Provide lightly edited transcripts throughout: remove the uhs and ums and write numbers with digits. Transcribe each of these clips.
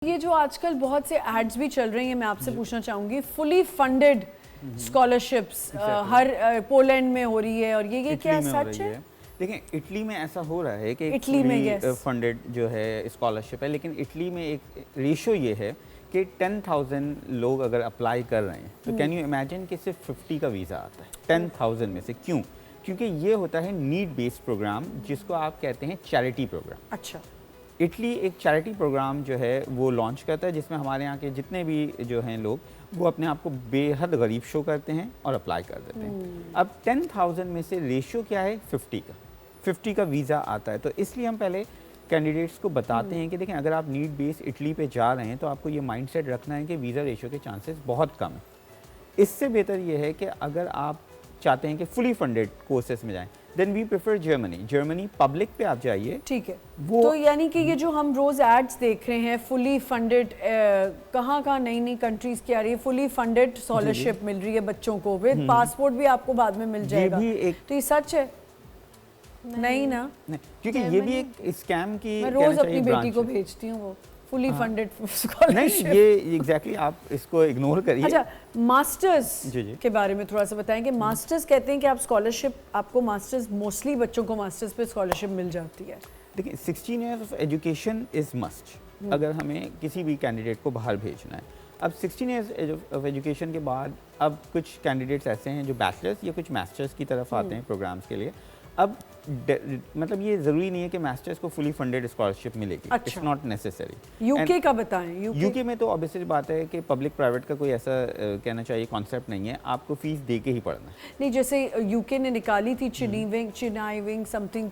ये जो आजकल बहुत से एड्स भी चल रही हैं, मैं आपसे पूछना चाहूंगी, फुली फंडेड स्कॉलरशिप्स हर पोलैंड में हो रही है और ये क्या सच है? देखिए, इटली में ऐसा हो रहा है कि इटली में फंडेड जो है स्कॉलरशिप है, लेकिन इटली में एक रेशो ये है कि 10,000 लोग अगर अप्लाई कर रहे हैं तो कैन यू इमेजिन कि सिर्फ 50 का वीज़ा आता है 10,000 में से। क्यों? क्योंकि ये होता है नीड बेस्ड प्रोग्राम, जिसको आप कहते हैं चैरिटी प्रोग्राम। अच्छा। इटली एक चैरिटी प्रोग्राम जो है वो लॉन्च करता है, जिसमें हमारे यहाँ के जितने भी जो हैं लोग वो अपने आप को बेहद गरीब शो करते हैं और अप्लाई कर देते हैं। अब 10,000 में से रेशियो क्या है? 50 का वीज़ा आता है। तो इसलिए हम पहले कैंडिडेट्स को बताते हैं कि देखें, अगर आप नीड बेस इटली पे जा रहे हैं तो आपको ये माइंडसेट रखना है कि वीज़ा रेशियो के चांसेस बहुत कम है। इससे बेहतर ये है कि अगर आप चाहते हैं कि फुली फंडेड कोर्सेज में जाएं, then we prefer Germany public पे आप जाइए। ठीक है, वो तो यानी कि ये जो हम रोज एड्स देख रहे हैं फुली फंडेड, कहाँ नई कंट्रीज की आ रही है, फुली फंडेड स्कॉलरशिप मिल रही है बच्चों को, विद पासपोर्ट भी आपको बाद में मिल जाएगा। ये भी एक, तो ये सच है? नहीं ना, क्योंकि ये भी एक स्कैम की, मैं रोज अपनी बेटी को भेजती हूँ वो फुली फंडेड स्कॉलरशिप। नहीं, ये एग्जैक्टली आप इसको इग्नोर करिए। अच्छा, मास्टर्स के बारे में थोड़ा सा बताएं कि मास्टर्स कहते हैं कि आप स्कॉलरशिप, आपको मास्टर्स, मोस्टली बच्चों को मास्टर्स पे स्कॉलरशिप मिल जाती है। देखिए, 16 years of education is must अगर हमें किसी भी कैंडिडेट को बाहर भेजना है। अब 16 ईयर्स ऑफ एजुकेशन के बाद अब कुछ कैंडिडेट्स ऐसे हैं जो बैचलर्स या कुछ मास्टर्स की तरफ आते हैं प्रोग्राम्स के लिए। अब मतलब ये ज़रूरी नहीं है कि मास्टर्स को फुली फंडेड स्कॉलरशिप मिलेगी। It's not necessary. यूके का बताएं। यूके में तो ऑब्वियसली बात है कि पब्लिक प्राइवेट का कोई ऐसा कहना चाहिए कॉन्सेप्ट नहीं है, आपको फीस दे के ही पढ़ना है। नहीं, जैसे यूके ने निकाली थी चिनाइविंग समथिंग,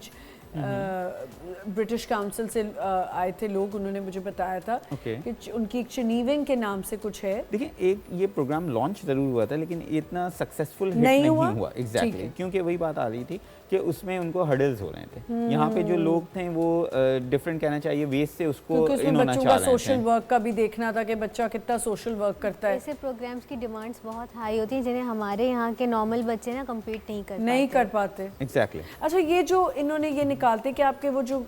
ब्रिटिश काउंसिल से आए थे लोग, उन्होंने मुझे बताया था कि उनकी चिनीविंग के नाम से कुछ है। देखिए, एक ये प्रोग्राम लॉन्च ज़रूर हुआ था, लेकिन इतना सक्सेसफुल नहीं हुआ। एग्जैक्टली, क्योंकि वही बात आ रही थी कि उसमें उनको हर्डल्स हो रहे थे। यहाँ पे जो लोग थे वो डिफरेंट कहना चाहिए वेज से उसको इन्होंने बच्चों का सोशल वर्क का भी देखना था कि बच्चा कितना सोशल वर्क करता है। ऐसे प्रोग्राम्स की डिमांड्स बहुत हाई होती हैं जिन्हें हमारे यहाँ के नॉर्मल बच्चे ना कम्पीट नहीं कर पाते। एग्जैक्टली। अच्छा, ये जो इन्होंने ये निकालते कि आपके वो जो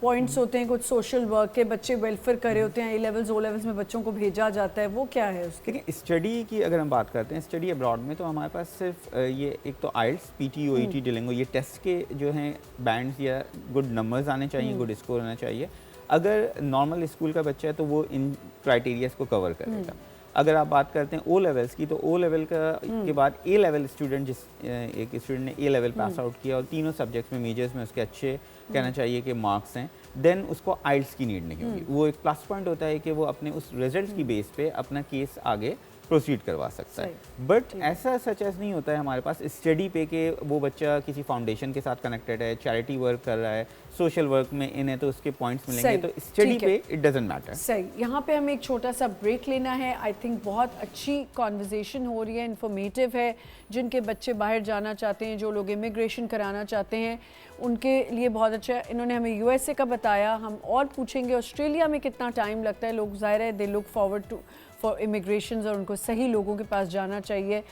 पॉइंट्स होते हैं कुछ सोशल वर्क के, बच्चे वेलफेयर करे होते हैं, A-levels O-levels में बच्चों को भेजा जाता है, वो क्या है उसके? देखिए, स्टडी की अगर हम बात करते हैं, स्टडी अब्रॉड में, तो हमारे पास सिर्फ ये एक तो आइल्स, PTE, OET, डिलिंगो, ये टेस्ट के जो हैं बैंड्स या गुड नंबर्स आने चाहिए, गुड स्कोर होना चाहिए। अगर नॉर्मल स्कूल का बच्चा है तो वो इन क्राइटेरियाज को कवर करेगा। अगर आप बात करते हैं O-levels की, तो O-level के बाद A-level स्टूडेंट, जिस एक स्टूडेंट ने A-level पास आउट किया और तीनों सब्जेक्ट्स में मेजर्स में उसके अच्छे कहना चाहिए कि मार्क्स हैं, देन उसको आइल्स की नीड नहीं होगी। वो एक प्लस पॉइंट होता है कि वो अपने उस रिजल्ट की बेस पे अपना केस आगे प्रोसीड करवा सकता है। बट ऐसा सच एज नहीं होता है हमारे पास स्टडी पे कि वो बच्चा किसी फाउंडेशन के साथ कनेक्टेड है, चैरिटी वर्क कर रहा है, सोशल वर्क में इन है तो उसके पॉइंट्स मिलेंगे। तो स्टडी पे इट डजंट मैटर। सही, यहाँ पे हमें एक छोटा सा ब्रेक लेना है। आई थिंक बहुत अच्छी कॉन्वर्जेशन हो रही है, इन्फॉर्मेटिव है। जिनके बच्चे बाहर जाना चाहते हैं, जो लोग इमिग्रेशन कराना चाहते हैं, उनके लिए बहुत अच्छा है। इन्होंने हमें USA का बताया, हम और पूछेंगे ऑस्ट्रेलिया में कितना टाइम लगता है। लोग ज़ाहिर है they look forward to for immigration और उनको सही लोगों के पास जाना चाहिए।